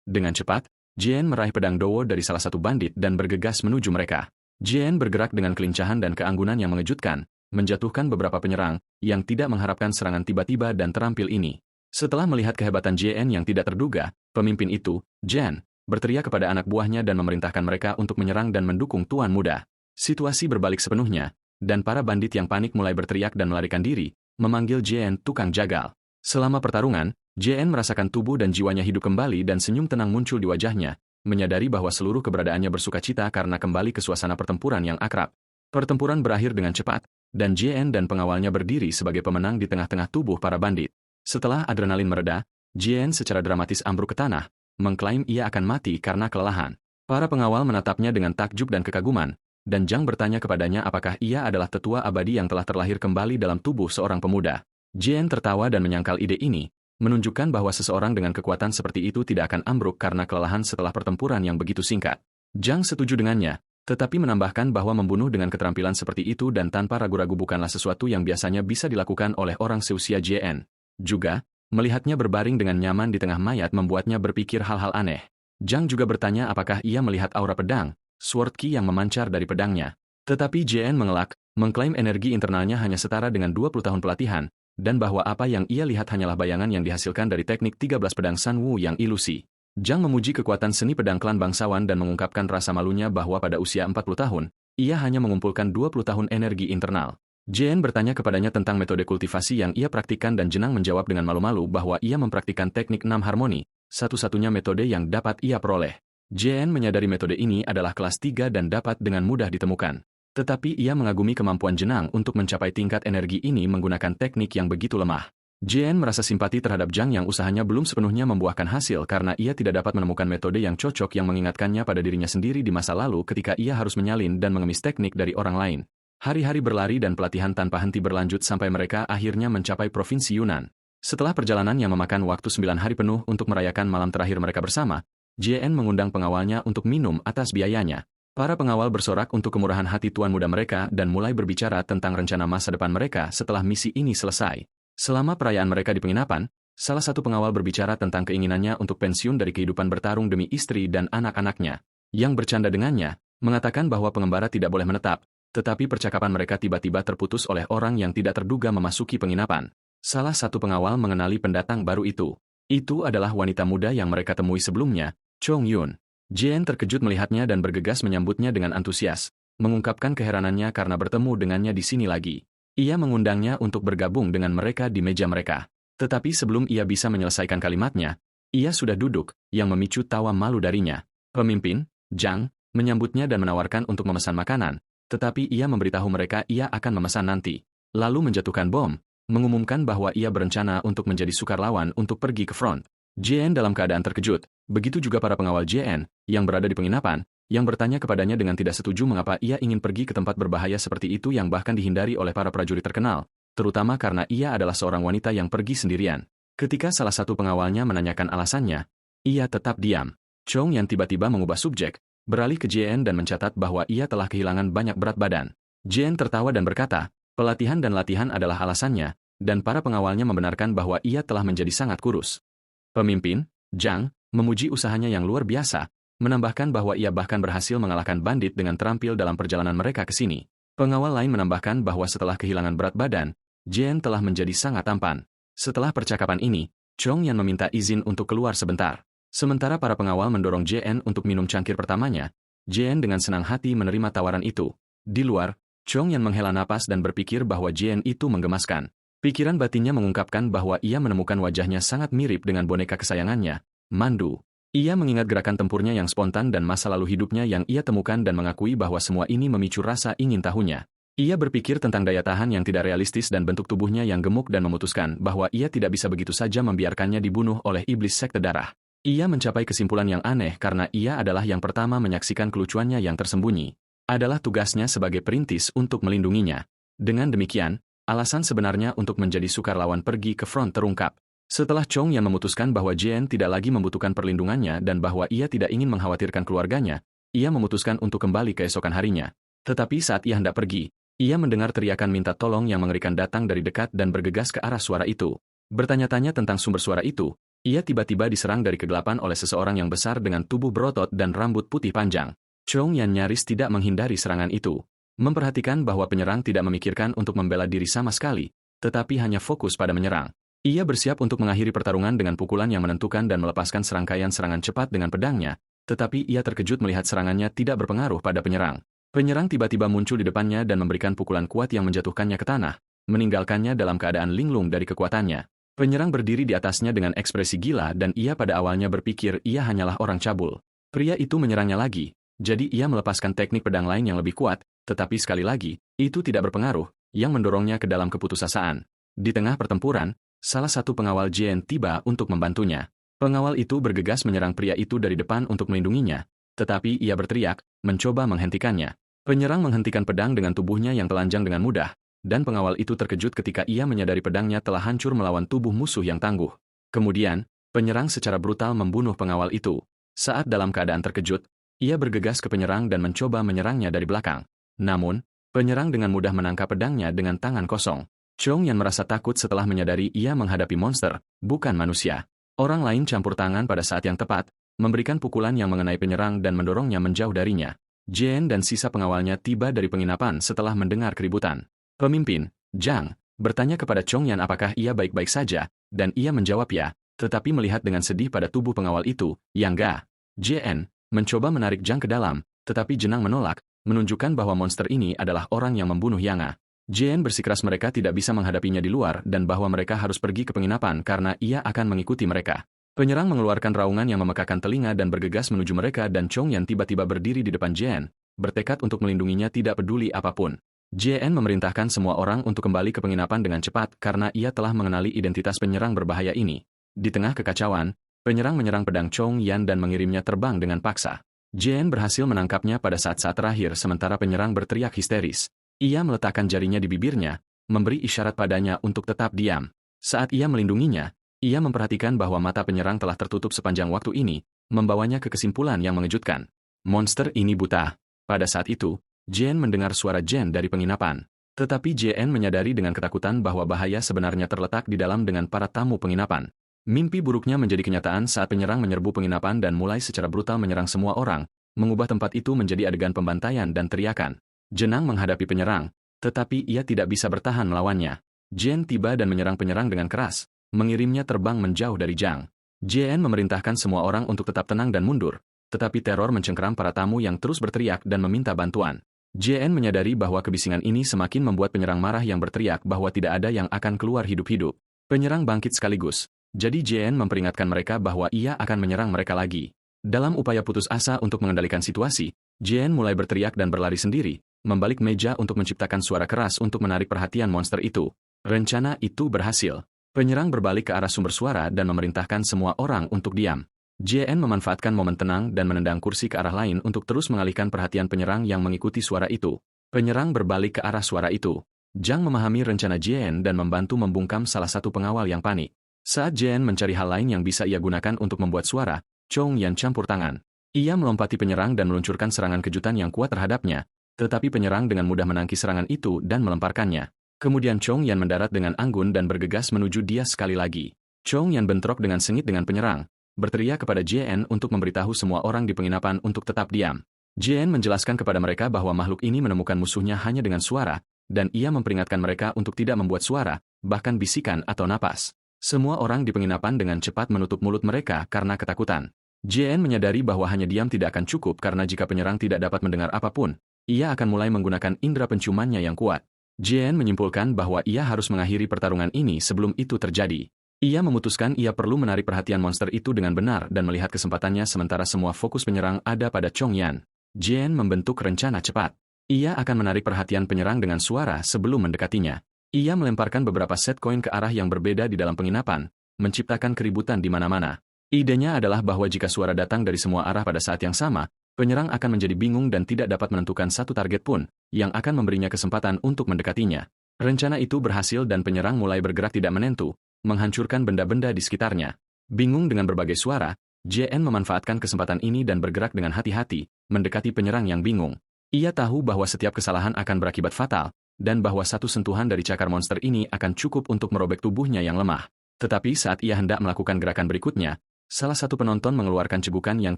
Dengan cepat, Jian meraih pedang Dowo dari salah satu bandit dan bergegas menuju mereka. Jian bergerak dengan kelincahan dan keanggunan yang mengejutkan, menjatuhkan beberapa penyerang yang tidak mengharapkan serangan tiba-tiba dan terampil ini. Setelah melihat kehebatan Jian yang tidak terduga, pemimpin itu, Jian, berteriak kepada anak buahnya dan memerintahkan mereka untuk menyerang dan mendukung tuan muda. Situasi berbalik sepenuhnya, dan para bandit yang panik mulai berteriak dan melarikan diri, memanggil Jian tukang jagal. Selama pertarungan, Jian merasakan tubuh dan jiwanya hidup kembali dan senyum tenang muncul di wajahnya, menyadari bahwa seluruh keberadaannya bersukacita karena kembali ke suasana pertempuran yang akrab. Pertempuran berakhir dengan cepat, dan Jian dan pengawalnya berdiri sebagai pemenang di tengah-tengah tubuh para bandit. Setelah adrenalin mereda, Jian secara dramatis ambruk ke tanah, mengklaim ia akan mati karena kelelahan. Para pengawal menatapnya dengan takjub dan kekaguman, dan Zhang bertanya kepadanya apakah ia adalah tetua abadi yang telah terlahir kembali dalam tubuh seorang pemuda. Jian tertawa dan menyangkal ide ini, menunjukkan bahwa seseorang dengan kekuatan seperti itu tidak akan ambruk karena kelelahan setelah pertempuran yang begitu singkat. Zhang setuju dengannya, tetapi menambahkan bahwa membunuh dengan keterampilan seperti itu dan tanpa ragu-ragu bukanlah sesuatu yang biasanya bisa dilakukan oleh orang seusia Jian. Juga, melihatnya berbaring dengan nyaman di tengah mayat membuatnya berpikir hal-hal aneh. Zhang juga bertanya apakah ia melihat aura pedang, sword ki yang memancar dari pedangnya. Tetapi Jian mengelak, mengklaim energi internalnya hanya setara dengan 20 tahun pelatihan, dan bahwa apa yang ia lihat hanyalah bayangan yang dihasilkan dari teknik 13 pedang San Wu yang ilusi. Zhang memuji kekuatan seni pedang klan bangsawan dan mengungkapkan rasa malunya bahwa pada usia 40 tahun, ia hanya mengumpulkan 20 tahun energi internal. Jian bertanya kepadanya tentang metode kultivasi yang ia praktikkan dan Jenang menjawab dengan malu-malu bahwa ia mempraktikkan teknik 6 harmoni, satu-satunya metode yang dapat ia peroleh. Jian menyadari metode ini adalah kelas 3 dan dapat dengan mudah ditemukan. Tetapi ia mengagumi kemampuan Jenang untuk mencapai tingkat energi ini menggunakan teknik yang begitu lemah. Jian merasa simpati terhadap Zhang yang usahanya belum sepenuhnya membuahkan hasil karena ia tidak dapat menemukan metode yang cocok yang mengingatkannya pada dirinya sendiri di masa lalu ketika ia harus menyalin dan mengemis teknik dari orang lain. Hari-hari berlari dan pelatihan tanpa henti berlanjut sampai mereka akhirnya mencapai Provinsi Yunnan. Setelah perjalanan yang memakan waktu 9 hari penuh untuk merayakan malam terakhir mereka bersama, Jian mengundang pengawalnya untuk minum atas biayanya. Para pengawal bersorak untuk kemurahan hati tuan muda mereka dan mulai berbicara tentang rencana masa depan mereka setelah misi ini selesai. Selama perayaan mereka di penginapan, salah satu pengawal berbicara tentang keinginannya untuk pensiun dari kehidupan bertarung demi istri dan anak-anaknya. Yang bercanda dengannya, mengatakan bahwa pengembara tidak boleh menetap, tetapi percakapan mereka tiba-tiba terputus oleh orang yang tidak terduga memasuki penginapan. Salah satu pengawal mengenali pendatang baru itu. Itu adalah wanita muda yang mereka temui sebelumnya, Chong Yun. Jean terkejut melihatnya dan bergegas menyambutnya dengan antusias, mengungkapkan keheranannya karena bertemu dengannya di sini lagi. Ia mengundangnya untuk bergabung dengan mereka di meja mereka. Tetapi sebelum ia bisa menyelesaikan kalimatnya, ia sudah duduk, yang memicu tawa malu darinya. Pemimpin, Zhang, menyambutnya dan menawarkan untuk memesan makanan, tetapi ia memberitahu mereka ia akan memesan nanti. Lalu menjatuhkan bom, mengumumkan bahwa ia berencana untuk menjadi sukarelawan untuk pergi ke front. JN dalam keadaan terkejut, begitu juga para pengawal JN, yang berada di penginapan, yang bertanya kepadanya dengan tidak setuju mengapa ia ingin pergi ke tempat berbahaya seperti itu yang bahkan dihindari oleh para prajurit terkenal, terutama karena ia adalah seorang wanita yang pergi sendirian. Ketika salah satu pengawalnya menanyakan alasannya, ia tetap diam. Chong yang tiba-tiba mengubah subjek, beralih ke JN dan mencatat bahwa ia telah kehilangan banyak berat badan. JN tertawa dan berkata, pelatihan dan latihan adalah alasannya, dan para pengawalnya membenarkan bahwa ia telah menjadi sangat kurus. Pemimpin, Zhang, memuji usahanya yang luar biasa, menambahkan bahwa ia bahkan berhasil mengalahkan bandit dengan terampil dalam perjalanan mereka ke sini. Pengawal lain menambahkan bahwa setelah kehilangan berat badan, JN telah menjadi sangat tampan. Setelah percakapan ini, Chong Yan meminta izin untuk keluar sebentar. Sementara para pengawal mendorong JN untuk minum cangkir pertamanya, JN dengan senang hati menerima tawaran itu. Di luar, Chong Yan menghela napas dan berpikir bahwa JN itu menggemaskan. Pikiran batinnya mengungkapkan bahwa ia menemukan wajahnya sangat mirip dengan boneka kesayangannya, Mandu. Ia mengingat gerakan tempurnya yang spontan dan masa lalu hidupnya yang ia temukan dan mengakui bahwa semua ini memicu rasa ingin tahunya. Ia berpikir tentang daya tahan yang tidak realistis dan bentuk tubuhnya yang gemuk dan memutuskan bahwa ia tidak bisa begitu saja membiarkannya dibunuh oleh iblis sekte darah. Ia mencapai kesimpulan yang aneh karena ia adalah yang pertama menyaksikan kelucuannya yang tersembunyi. Adalah tugasnya sebagai perintis untuk melindunginya. Dengan demikian, alasan sebenarnya untuk menjadi sukarelawan pergi ke front terungkap. Setelah Chong Yan memutuskan bahwa JN tidak lagi membutuhkan perlindungannya dan bahwa ia tidak ingin mengkhawatirkan keluarganya, ia memutuskan untuk kembali keesokan harinya. Tetapi saat ia hendak pergi, ia mendengar teriakan minta tolong yang mengerikan datang dari dekat dan bergegas ke arah suara itu. Bertanya-tanya tentang sumber suara itu, ia tiba-tiba diserang dari kegelapan oleh seseorang yang besar dengan tubuh berotot dan rambut putih panjang. Chong Yan nyaris tidak menghindari serangan itu. Memperhatikan bahwa penyerang tidak memikirkan untuk membela diri sama sekali, tetapi hanya fokus pada menyerang. Ia bersiap untuk mengakhiri pertarungan dengan pukulan yang menentukan dan melepaskan serangkaian serangan cepat dengan pedangnya, tetapi ia terkejut melihat serangannya tidak berpengaruh pada penyerang. Penyerang tiba-tiba muncul di depannya dan memberikan pukulan kuat yang menjatuhkannya ke tanah, meninggalkannya dalam keadaan linglung dari kekuatannya. Penyerang berdiri di atasnya dengan ekspresi gila dan ia pada awalnya berpikir ia hanyalah orang cabul. Pria itu menyerangnya lagi, jadi ia melepaskan teknik pedang lain yang lebih kuat, tetapi sekali lagi, itu tidak berpengaruh, yang mendorongnya ke dalam keputusasaan. Di tengah pertempuran, salah satu pengawal JN tiba untuk membantunya. Pengawal itu bergegas menyerang pria itu dari depan untuk melindunginya, tetapi ia berteriak, mencoba menghentikannya. Penyerang menghentikan pedang dengan tubuhnya yang telanjang dengan mudah, dan pengawal itu terkejut ketika ia menyadari pedangnya telah hancur melawan tubuh musuh yang tangguh. Kemudian, penyerang secara brutal membunuh pengawal itu. Saat dalam keadaan terkejut, ia bergegas ke penyerang dan mencoba menyerangnya dari belakang. Namun, penyerang dengan mudah menangkap pedangnya dengan tangan kosong. Chong Yan merasa takut setelah menyadari ia menghadapi monster, bukan manusia. Orang lain campur tangan pada saat yang tepat, memberikan pukulan yang mengenai penyerang dan mendorongnya menjauh darinya. JN dan sisa pengawalnya tiba dari penginapan setelah mendengar keributan. Pemimpin, Zhang, bertanya kepada Chong Yan apakah ia baik-baik saja, dan ia menjawab ya, tetapi melihat dengan sedih pada tubuh pengawal itu, yang enggak. JN mencoba menarik Zhang ke dalam, tetapi Jenang menolak, menunjukkan bahwa monster ini adalah orang yang membunuh Yanga. JN bersikeras mereka tidak bisa menghadapinya di luar dan bahwa mereka harus pergi ke penginapan karena ia akan mengikuti mereka. Penyerang mengeluarkan raungan yang memekakan telinga dan bergegas menuju mereka dan Chong Yan tiba-tiba berdiri di depan JN, bertekad untuk melindunginya tidak peduli apapun. JN memerintahkan semua orang untuk kembali ke penginapan dengan cepat karena ia telah mengenali identitas penyerang berbahaya ini. Di tengah kekacauan, penyerang menyerang pedang Chong Yan dan mengirimnya terbang dengan paksa. JN berhasil menangkapnya pada saat-saat terakhir sementara penyerang berteriak histeris. Ia meletakkan jarinya di bibirnya, memberi isyarat padanya untuk tetap diam. Saat ia melindunginya, ia memperhatikan bahwa mata penyerang telah tertutup sepanjang waktu ini, membawanya ke kesimpulan yang mengejutkan. Monster ini buta. Pada saat itu, JN mendengar suara Jen dari penginapan. Tetapi JN menyadari dengan ketakutan bahwa bahaya sebenarnya terletak di dalam dengan para tamu penginapan. Mimpi buruknya menjadi kenyataan saat penyerang menyerbu penginapan dan mulai secara brutal menyerang semua orang, mengubah tempat itu menjadi adegan pembantaian dan teriakan. Jenang menghadapi penyerang, tetapi ia tidak bisa bertahan melawannya. Jen tiba dan menyerang penyerang dengan keras, mengirimnya terbang menjauh dari Zhang. Jen memerintahkan semua orang untuk tetap tenang dan mundur, tetapi teror mencengkeram para tamu yang terus berteriak dan meminta bantuan. Jen menyadari bahwa kebisingan ini semakin membuat penyerang marah yang berteriak bahwa tidak ada yang akan keluar hidup-hidup. Penyerang bangkit sekaligus, jadi Jen memperingatkan mereka bahwa ia akan menyerang mereka lagi. Dalam upaya putus asa untuk mengendalikan situasi, Jen mulai berteriak dan berlari sendiri, membalik meja untuk menciptakan suara keras untuk menarik perhatian monster itu. Rencana itu berhasil. Penyerang berbalik ke arah sumber suara dan memerintahkan semua orang untuk diam. JN memanfaatkan momen tenang dan menendang kursi ke arah lain untuk terus mengalihkan perhatian penyerang yang mengikuti suara itu. Penyerang berbalik ke arah suara itu. Zhang memahami rencana JN dan membantu membungkam salah satu pengawal yang panik. Saat JN mencari hal lain yang bisa ia gunakan untuk membuat suara, Chong Yan campur tangan. Ia melompati penyerang dan meluncurkan serangan kejutan yang kuat terhadapnya, tetapi penyerang dengan mudah menangkis serangan itu dan melemparkannya. Kemudian Chong Yan mendarat dengan anggun dan bergegas menuju dia sekali lagi. Chong Yan bentrok dengan sengit dengan penyerang, berteriak kepada JN untuk memberitahu semua orang di penginapan untuk tetap diam. JN menjelaskan kepada mereka bahwa makhluk ini menemukan musuhnya hanya dengan suara, dan ia memperingatkan mereka untuk tidak membuat suara, bahkan bisikan atau napas. Semua orang di penginapan dengan cepat menutup mulut mereka karena ketakutan. JN menyadari bahwa hanya diam tidak akan cukup karena jika penyerang tidak dapat mendengar apapun, ia akan mulai menggunakan indera penciumannya yang kuat. JN menyimpulkan bahwa ia harus mengakhiri pertarungan ini sebelum itu terjadi. Ia memutuskan ia perlu menarik perhatian monster itu dengan benar dan melihat kesempatannya sementara semua fokus penyerang ada pada Chong Yan. JN membentuk rencana cepat. Ia akan menarik perhatian penyerang dengan suara sebelum mendekatinya. Ia melemparkan beberapa set koin ke arah yang berbeda di dalam penginapan, menciptakan keributan di mana-mana. Idenya adalah bahwa jika suara datang dari semua arah pada saat yang sama, penyerang akan menjadi bingung dan tidak dapat menentukan satu target pun, yang akan memberinya kesempatan untuk mendekatinya. Rencana itu berhasil dan penyerang mulai bergerak tidak menentu, menghancurkan benda-benda di sekitarnya. Bingung dengan berbagai suara, JN memanfaatkan kesempatan ini dan bergerak dengan hati-hati, mendekati penyerang yang bingung. Ia tahu bahwa setiap kesalahan akan berakibat fatal, dan bahwa satu sentuhan dari cakar monster ini akan cukup untuk merobek tubuhnya yang lemah. Tetapi saat ia hendak melakukan gerakan berikutnya, salah satu penonton mengeluarkan cegukan yang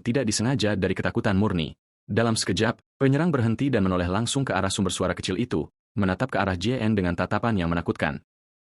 tidak disengaja dari ketakutan murni. Dalam sekejap, penyerang berhenti dan menoleh langsung ke arah sumber suara kecil itu, menatap ke arah JN dengan tatapan yang menakutkan.